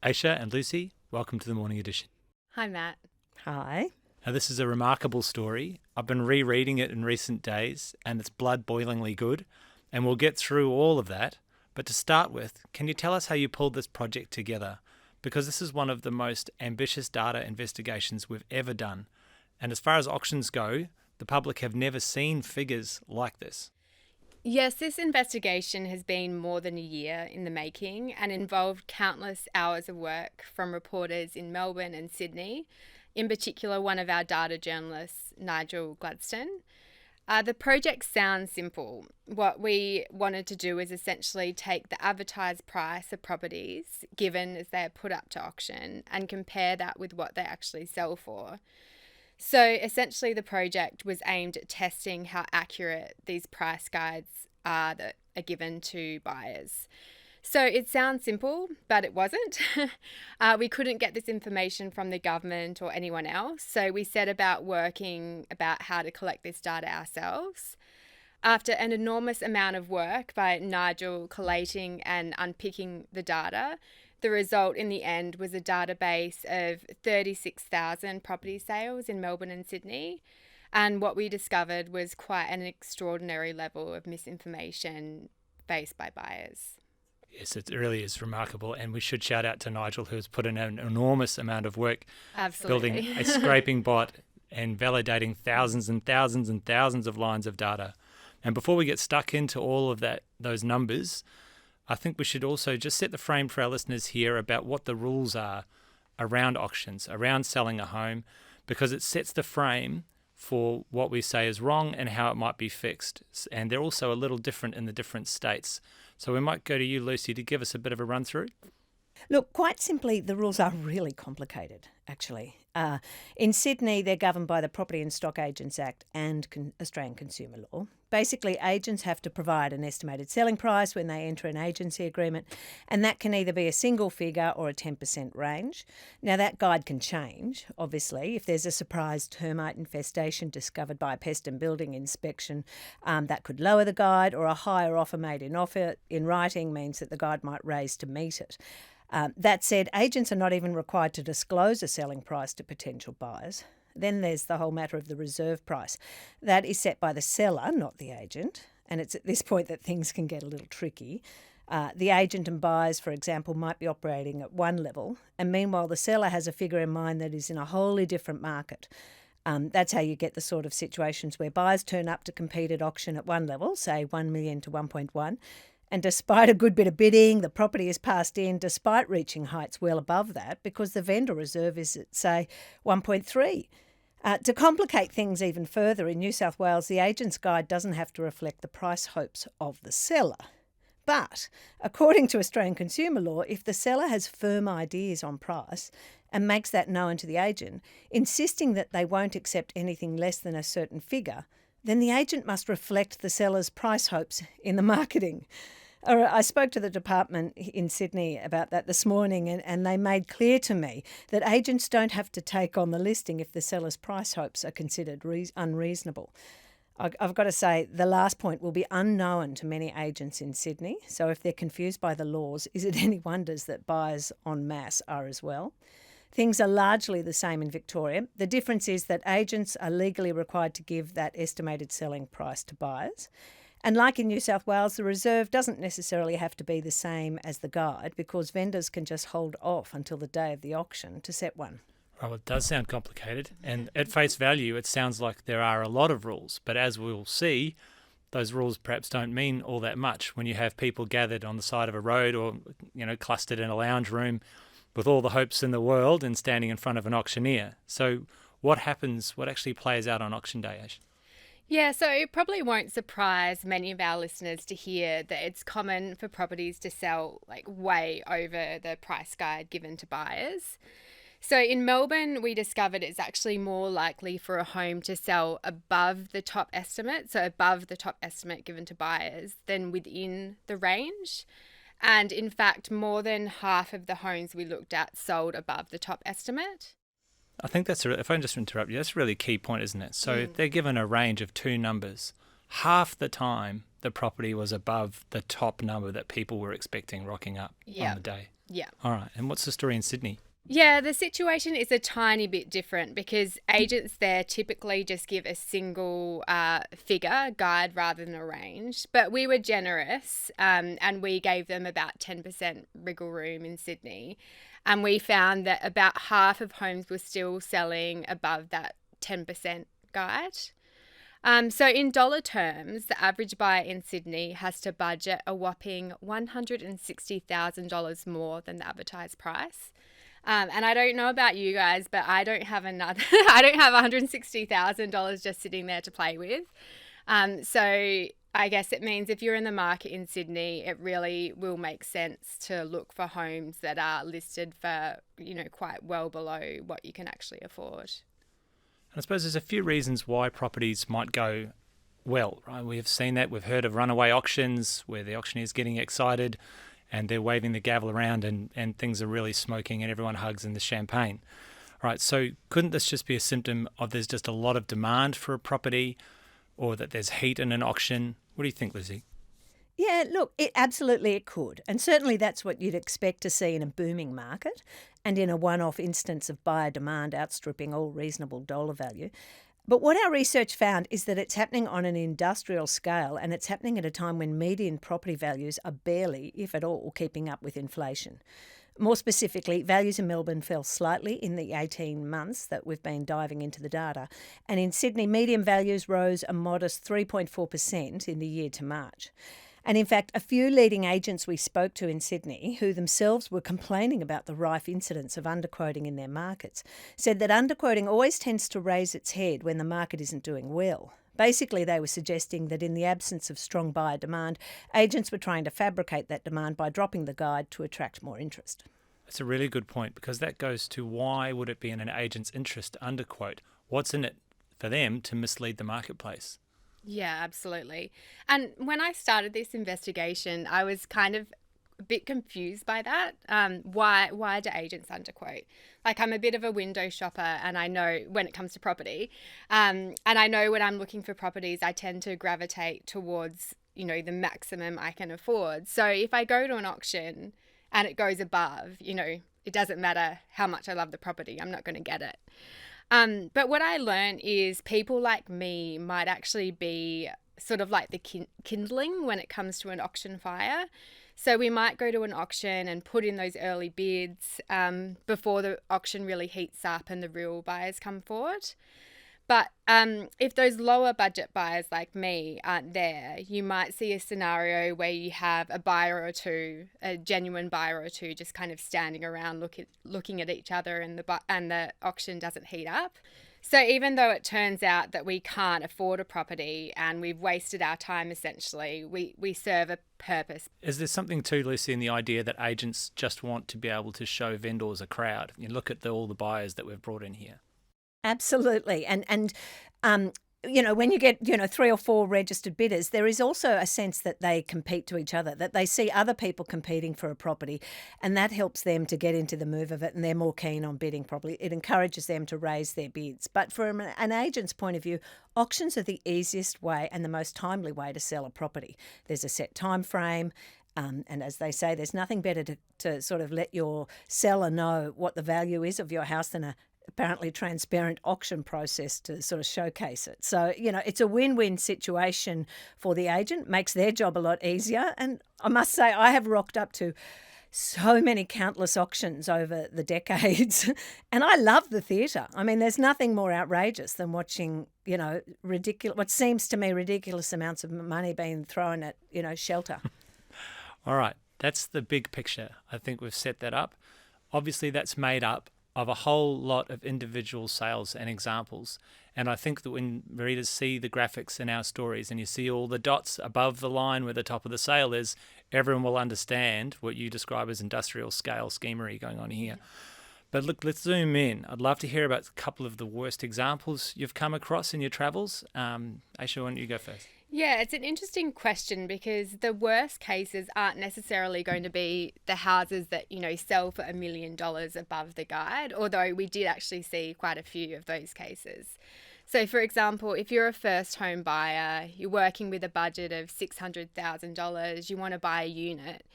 Aisha and Lucy, welcome to the Morning Edition. Hi, Matt. Hi. Now, this is a remarkable story. I've been rereading it in recent days, and it's blood-boilingly good, and we'll get through all of that. But to start with, can you tell us how you pulled this project together? Because this is one of the most ambitious data investigations we've ever done. And as far as auctions go, the public have never seen figures like this. Yes, this investigation has been more than a year in the making and involved countless hours of work from reporters in Melbourne and Sydney, in particular one of our data journalists, Nigel Gladstone. The project sounds simple. What we wanted to do is essentially take the advertised price of properties given as they're put up to auction and compare that with what they actually sell for. So essentially the project was aimed at testing how accurate these price guides are that are given to buyers. So it sounds simple, but it wasn't. We couldn't get this information from the government or anyone else, so we set about working about how to collect this data ourselves. After an enormous amount of work by Nigel collating and unpicking the data, the result in the end was a database of 36,000 property sales in Melbourne and Sydney. And what we discovered was quite an extraordinary level of misinformation faced by buyers. Yes, it really is remarkable, and we should shout out to Nigel, who has put in an enormous amount of work Absolutely. building a scraping bot and validating thousands and thousands and thousands of lines of data. And before we get stuck into all of those numbers, I think we should also just set the frame for our listeners here about what the rules are around auctions, around selling a home, because it sets the frame for what we say is wrong and how it might be fixed. And they're also a little different in the different states. So we might go to you, Lucy, to give us a bit of a run through. Look, quite simply, the rules are really complicated, actually. In Sydney, they're governed by the Property and Stock Agents Act and Australian consumer law. Basically, agents have to provide an estimated selling price when they enter an agency agreement, and that can either be a single figure or a 10% range. Now, that guide can change, obviously. If there's a surprise termite infestation discovered by a pest and building inspection, that could lower the guide, or a higher offer made in writing means that the guide might raise to meet it. That said, agents are not even required to disclose a selling price to potential buyers. Then there's the whole matter of the reserve price. That is set by the seller, not the agent, and it's at this point that things can get a little tricky. The agent and buyers, for example, might be operating at one level, and meanwhile the seller has a figure in mind that is in a wholly different market. That's how you get the sort of situations where buyers turn up to compete at auction at one level, say 1 million to 1.1, and despite a good bit of bidding, the property is passed in despite reaching heights well above that because the vendor reserve is at, say, 1.3. To complicate things even further, in New South Wales, the agent's guide doesn't have to reflect the price hopes of the seller. But according to Australian consumer law, if the seller has firm ideas on price and makes that known to the agent, insisting that they won't accept anything less than a certain figure, then the agent must reflect the seller's price hopes in the marketing. I spoke to the department in Sydney about that this morning, and they made clear to me that agents don't have to take on the listing if the seller's price hopes are considered unreasonable. I've got to say, the last point will be unknown to many agents in Sydney, so if they're confused by the laws, is it any wonders that buyers en masse are as well? Things are largely the same in Victoria. The difference is that agents are legally required to give that estimated selling price to buyers. And like in New South Wales, the reserve doesn't necessarily have to be the same as the guide because vendors can just hold off until the day of the auction to set one. Well, it does sound complicated. And at face value, it sounds like there are a lot of rules. But as we'll see, those rules perhaps don't mean all that much when you have people gathered on the side of a road or, clustered in a lounge room with all the hopes in the world and standing in front of an auctioneer. So what happens, what actually plays out on auction day, Ash? Yeah, so it probably won't surprise many of our listeners to hear that it's common for properties to sell way over the price guide given to buyers. So in Melbourne, we discovered it's actually more likely for a home to sell above the top estimate, so above the top estimate given to buyers, than within the range. And in fact, more than half of the homes we looked at sold above the top estimate. I think if I can just interrupt you, that's a really key point, isn't it? So if they're given a range of two numbers, half the time the property was above the top number that people were expecting rocking up on the day. Yeah. All right. And what's the story in Sydney? Yeah, the situation is a tiny bit different because agents there typically just give a single figure guide rather than a range. But we were generous and we gave them about 10% wriggle room in Sydney. And we found that about half of homes were still selling above that 10% guide. So in dollar terms, the average buyer in Sydney has to budget a whopping $160,000 more than the advertised price. And I don't know about you guys, but I don't have I don't have $160,000 just sitting there to play with. So I guess it means if you're in the market in Sydney, it really will make sense to look for homes that are listed for, quite well below what you can actually afford. And I suppose there's a few reasons why properties might go well, right? We have seen that. We've heard of runaway auctions where the auctioneer's getting excited and they're waving the gavel around and things are really smoking and everyone hugs in the champagne. All right, so couldn't this just be a symptom of there's just a lot of demand for a property or that there's heat in an auction? What do you think, Lizzie? Yeah, look, it could. And certainly that's what you'd expect to see in a booming market and in a one-off instance of buyer demand outstripping all reasonable dollar value. But what our research found is that it's happening on an industrial scale and it's happening at a time when median property values are barely, if at all, keeping up with inflation. More specifically, values in Melbourne fell slightly in the 18 months that we've been diving into the data. And in Sydney, median values rose a modest 3.4% in the year to March. And in fact, a few leading agents we spoke to in Sydney, who themselves were complaining about the rife incidence of underquoting in their markets, said that underquoting always tends to raise its head when the market isn't doing well. Basically, they were suggesting that in the absence of strong buyer demand, agents were trying to fabricate that demand by dropping the guide to attract more interest. That's a really good point because that goes to why would it be in an agent's interest to underquote? What's in it for them to mislead the marketplace? Yeah, absolutely. And when I started this investigation, I was kind of a bit confused by that. Why do agents underquote? Like, I'm a bit of a window shopper and I know when it comes to property, and I know when I'm looking for properties, I tend to gravitate towards, the maximum I can afford. So if I go to an auction and it goes above, it doesn't matter how much I love the property, I'm not going to get it. But what I learned is people like me might actually be sort of like the kindling when it comes to an auction fire. So we might go to an auction and put in those early bids before the auction really heats up and the real buyers come forward. But if those lower budget buyers like me aren't there, you might see a scenario where you have a buyer or two, a genuine buyer or two, just kind of standing around looking at each other, and the auction doesn't heat up. So even though it turns out that we can't afford a property and we've wasted our time, essentially, we serve a purpose. Is there something too, Lucy, in the idea that agents just want to be able to show vendors a crowd? You look at all the buyers that we've brought in here. Absolutely. And when you get, 3 or 4 registered bidders, there is also a sense that they compete to each other, that they see other people competing for a property, and that helps them to get into the move of it, and they're more keen on bidding properly. It encourages them to raise their bids. But from an agent's point of view, auctions are the easiest way and the most timely way to sell a property. There's a set time frame. And as they say, there's nothing better to sort of let your seller know what the value is of your house than a apparently transparent auction process to sort of showcase it. So, it's a win-win situation for the agent, makes their job a lot easier. And I must say, I have rocked up to so many countless auctions over the decades and I love the theatre. I mean, there's nothing more outrageous than watching, what seems to me ridiculous amounts of money being thrown at, shelter. All right, that's the big picture. I think we've set that up. Obviously, that's made up of a whole lot of individual sales and examples. And I think that when readers see the graphics in our stories and you see all the dots above the line where the top of the sale is, everyone will understand what you describe as industrial scale schemery going on here. But look, let's zoom in. I'd love to hear about a couple of the worst examples you've come across in your travels. Aisha, why don't you go first? Yeah, it's an interesting question because the worst cases aren't necessarily going to be the houses that, sell for $1 million above the guide, although we did actually see quite a few of those cases. So, for example, if you're a first home buyer, you're working with a budget of $600,000, you want to buy a unit,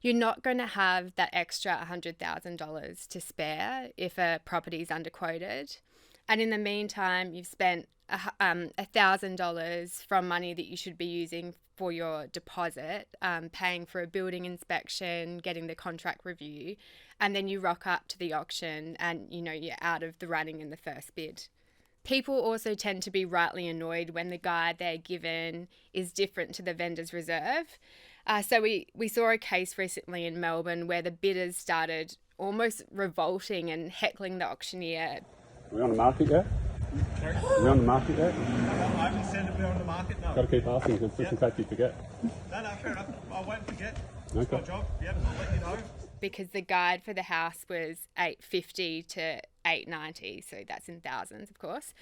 you're not going to have that extra $100,000 to spare if a property is underquoted. And in the meantime, you've spent $1,000 from money that you should be using for your deposit, paying for a building inspection, getting the contract review, and then you rock up to the auction and, you're out of the running in the first bid. People also tend to be rightly annoyed when the guide they're given is different to the vendor's reserve. So we saw a case recently in Melbourne where the bidders started almost revolting and heckling the auctioneer. Are we on the market yet? Sorry? Are we on the market yet? I haven't said that we're on the market, no. Got to keep asking because just in case you forget. No, fair enough. I won't forget. Okay. It's my job. Yep, I'll let you know. Because the guide for the house was $850 to $890, so that's in thousands, of course.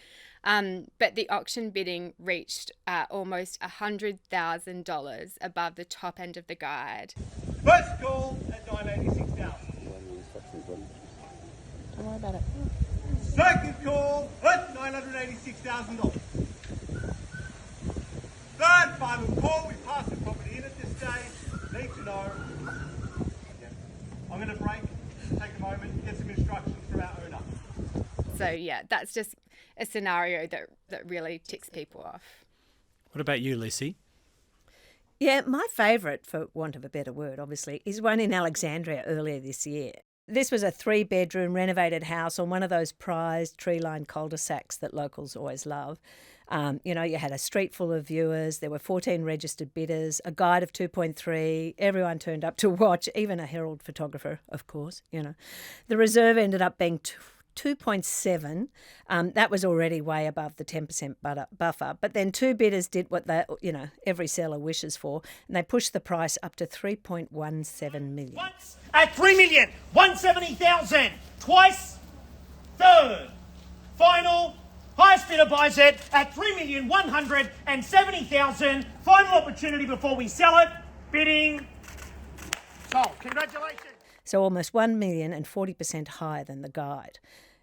But the auction bidding reached almost $100,000 above the top end of the guide. First call at $986,000. Don't worry about it. Second call at $986,000. Third final call. We pass the property in at this stage. Need to know. I'm going to break, take a moment, get some instructions from our owner. So yeah, that's just a scenario that really ticks people off. What about you, Lucy? Yeah, my favourite, for want of a better word, obviously, is one in Alexandria earlier this year. This was a 3-bedroom renovated house on one of those prized tree-lined cul-de-sacs that locals always love. You had a street full of viewers, there were 14 registered bidders, a guide of 2.3, everyone turned up to watch, even a Herald photographer, of course, The reserve ended up being 2.7. That was already way above the 10% buffer. But then 2 bidders did what every seller wishes for, and they pushed the price up to $3.17 million. Once at $3,170,000. Twice. Third. Final. Highest bidder buys it at $3,170,000. Final opportunity before we sell it. Bidding. Sold. Congratulations. So almost $1 million and 40% higher than the guide.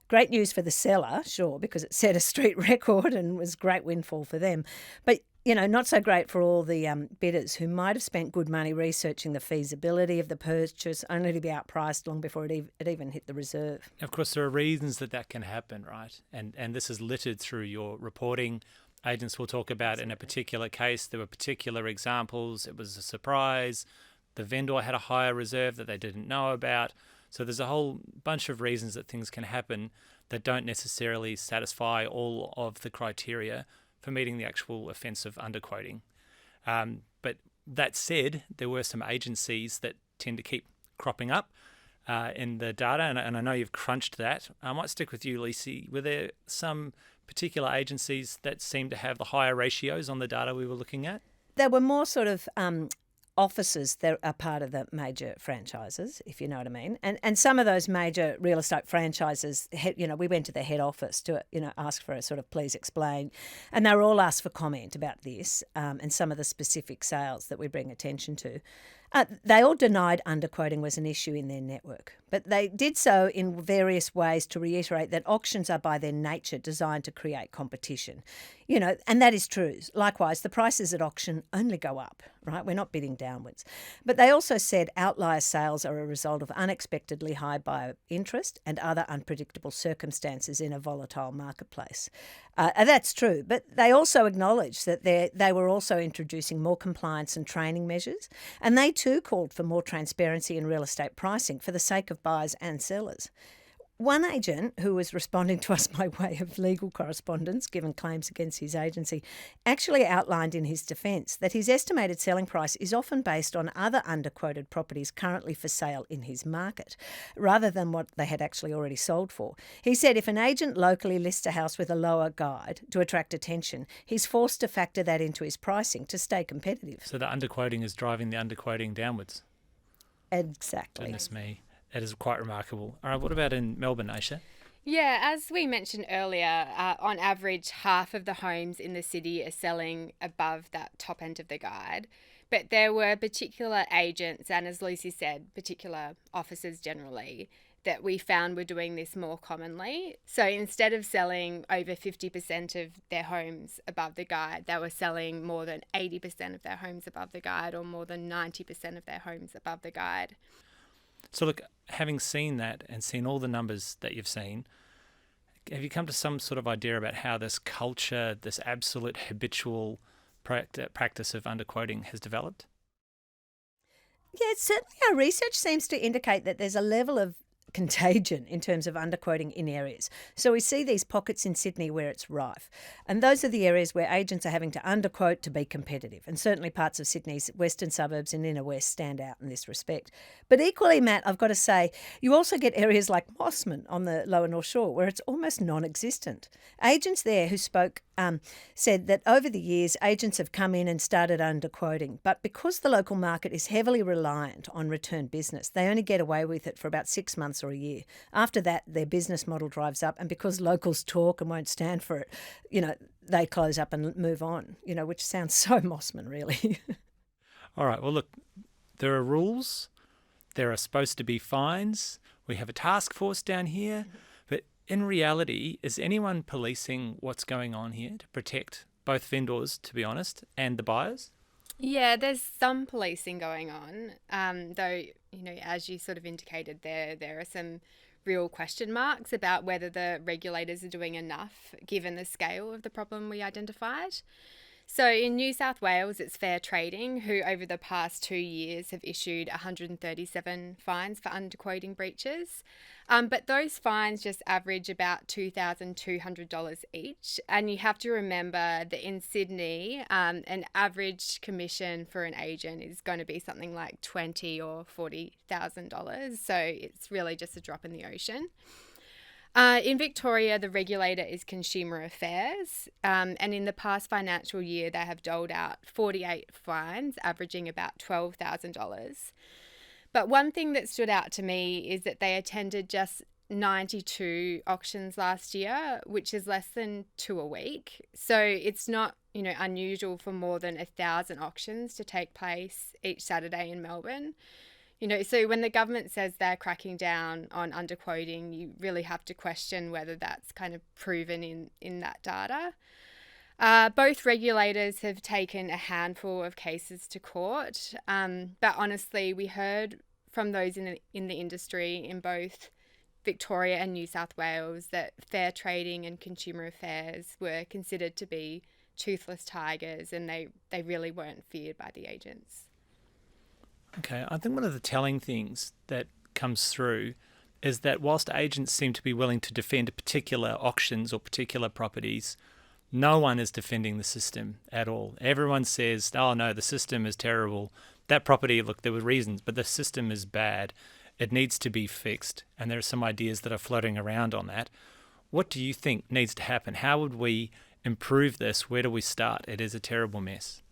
Great news for the seller, sure, because it set a street record and was a great windfall for them. But, not so great for all the bidders who might have spent good money researching the feasibility of the purchase, only to be outpriced long before it even hit the reserve. Of course, there are reasons that can happen, right? And this is littered through your reporting. Agents will talk about in a particular case, there were particular examples, it was a surprise, the vendor had a higher reserve that they didn't know about. So there's a whole bunch of reasons that things can happen that don't necessarily satisfy all of the criteria for meeting the actual offence of underquoting. But that said, there were some agencies that tend to keep cropping up in the data, and I know you've crunched that. I might stick with you, Lucy. Were there some particular agencies that seem to have the higher ratios on the data we were looking at? There were more sort of offices that are part of the major franchises, if you know what I mean. And some of those major real estate franchises, we went to the head office to, ask for a sort of please explain. And they were all asked for comment about this and some of the specific sales that we bring attention to. They all denied underquoting was an issue in their network, but they did so in various ways to reiterate that auctions are by their nature designed to create competition. And that is true. Likewise, the prices at auction only go up, right? We're not bidding downwards. But they also said outlier sales are a result of unexpectedly high buyer interest and other unpredictable circumstances in a volatile marketplace. That's true, but they also acknowledged that they were also introducing more compliance and training measures, and they too called for more transparency in real estate pricing for the sake of buyers and sellers. One agent who was responding to us by way of legal correspondence, given claims against his agency, actually outlined in his defence that his estimated selling price is often based on other underquoted properties currently for sale in his market, rather than what they had actually already sold for. He said if an agent locally lists a house with a lower guide to attract attention, he's forced to factor that into his pricing to stay competitive. So the underquoting is driving the underquoting downwards. Exactly. Goodness me. That is quite remarkable. All right, what about in Melbourne, Aisha? Yeah, as we mentioned earlier, on average, half of the homes in the city are selling above that top end of the guide. But there were particular agents, and as Lucy said, particular officers generally, that we found were doing this more commonly. So instead of selling over 50% of their homes above the guide, they were selling more than 80% of their homes above the guide, or more than 90% of their homes above the guide. So look, having seen that and seen all the numbers that you've seen, have you come to some sort of idea about how this culture, this absolute habitual practice of underquoting has developed? Yeah, certainly our research seems to indicate that there's a level of contagion in terms of underquoting in areas. So we see these pockets in Sydney where it's rife. And those are the areas where agents are having to underquote to be competitive. And certainly parts of Sydney's western suburbs and inner west stand out in this respect. But equally, Matt, I've got to say, you also get areas like Mossman on the lower North Shore where it's almost non-existent. Agents there who spoke said that over the years, agents have come in and started underquoting. But because the local market is heavily reliant on return business, they only get away with it for about 6 months or a year. After that, their business model drives up. And because locals talk and won't stand for it, they close up and move on, which sounds so Mossman, really. All right, well, look, there are rules. There are supposed to be fines. We have a task force down here. But in reality, is anyone policing what's going on here to protect both vendors, to be honest, and the buyers? Yeah, there's some policing going on, though, as you sort of indicated there are some real question marks about whether the regulators are doing enough given the scale of the problem we identified. So in New South Wales, it's Fair Trading, who over the past 2 years have issued 137 fines for underquoting breaches. But those fines just average about $2,200 each. And you have to remember that in Sydney, an average commission for an agent is going to be something like $20,000 or $40,000. So it's really just a drop in the ocean. In Victoria, the regulator is Consumer Affairs, and in the past financial year, they have doled out 48 fines, averaging about $12,000. But one thing that stood out to me is that they attended just 92 auctions last year, which is less than 2 a week. So it's not, unusual for more than 1,000 auctions to take place each Saturday in Melbourne. So when the government says they're cracking down on underquoting, you really have to question whether that's kind of proven in that data. Both regulators have taken a handful of cases to court, but honestly, we heard from those in the industry in both Victoria and New South Wales that Fair Trading and Consumer Affairs were considered to be toothless tigers, and they really weren't feared by the agents. Okay, I think one of the telling things that comes through is that whilst agents seem to be willing to defend particular auctions or particular properties, no one is defending the system at all. Everyone says, oh no, the system is terrible. That property, look, there were reasons, but the system is bad. It needs to be fixed. And there are some ideas that are floating around on that. What do you think needs to happen? How would we improve this? Where do we start? It is a terrible mess.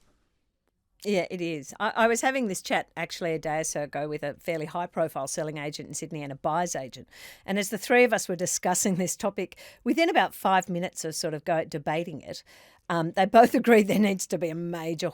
Yeah, it is. I was having this chat actually a day or so ago with a fairly high-profile selling agent in Sydney and a buyer's agent. And as the three of us were discussing this topic, within about 5 minutes of sort of debating it, they both agreed there needs to be a major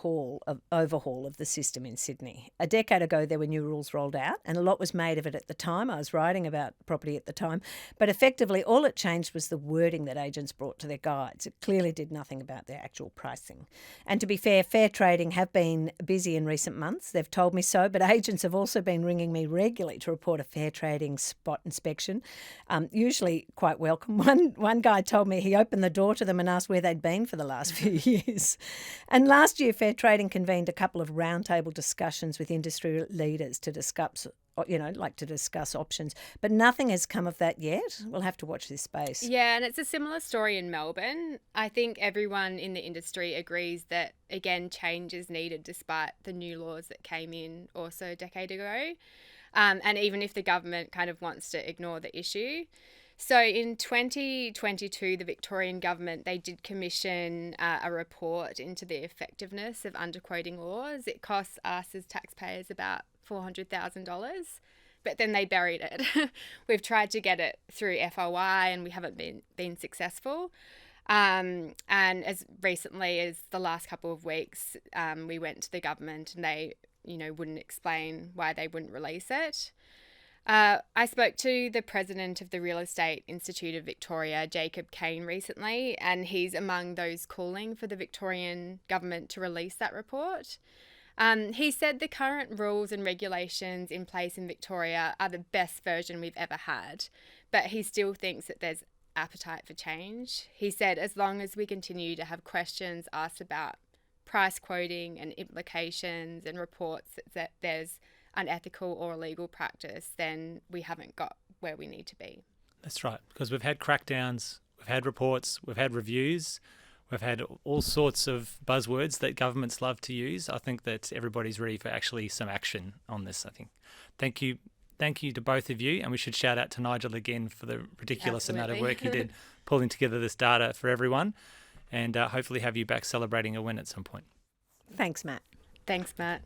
overhaul of the system in Sydney. A decade ago, there were new rules rolled out, and a lot was made of it at the time. I was writing about property at the time. But effectively, all it changed was the wording that agents brought to their guides. It clearly did nothing about their actual pricing. And to be fair, Fair Trading have been busy in recent months. They've told me so, but agents have also been ringing me regularly to report a Fair Trading spot inspection, usually quite welcome. One guy told me he opened the door to them and asked where they'd been for the last few years. And last year, Fair Trading convened a couple of roundtable discussions with industry leaders to discuss options, but nothing has come of that yet. We'll have to watch this space. Yeah, and it's a similar story in Melbourne. I think everyone in the industry agrees that, again, change is needed despite the new laws that came in also a decade ago. And even if the government kind of wants to ignore the issue. So in 2022, the Victorian government, they did commission a report into the effectiveness of underquoting laws. It costs us as taxpayers about $400,000, but then they buried it. We've tried to get it through FOI and we haven't been successful. And as recently as the last couple of weeks, we went to the government and they, wouldn't explain why they wouldn't release it. I spoke to the president of the Real Estate Institute of Victoria, Jacob Kane, recently, and he's among those calling for the Victorian government to release that report. He said the current rules and regulations in place in Victoria are the best version we've ever had, but he still thinks that there's appetite for change. He said as long as we continue to have questions asked about price quoting and implications and reports that there's unethical or illegal practice, then we haven't got where we need to be. That's right, because we've had crackdowns, we've had reports, we've had reviews, we've had all sorts of buzzwords that governments love to use. I think that everybody's ready for actually some action on this, I think. Thank you to both of you, and we should shout out to Nigel again for the ridiculous amount of work he did pulling together this data for everyone, and hopefully have you back celebrating a win at some point. Thanks, Matt. Thanks, Matt.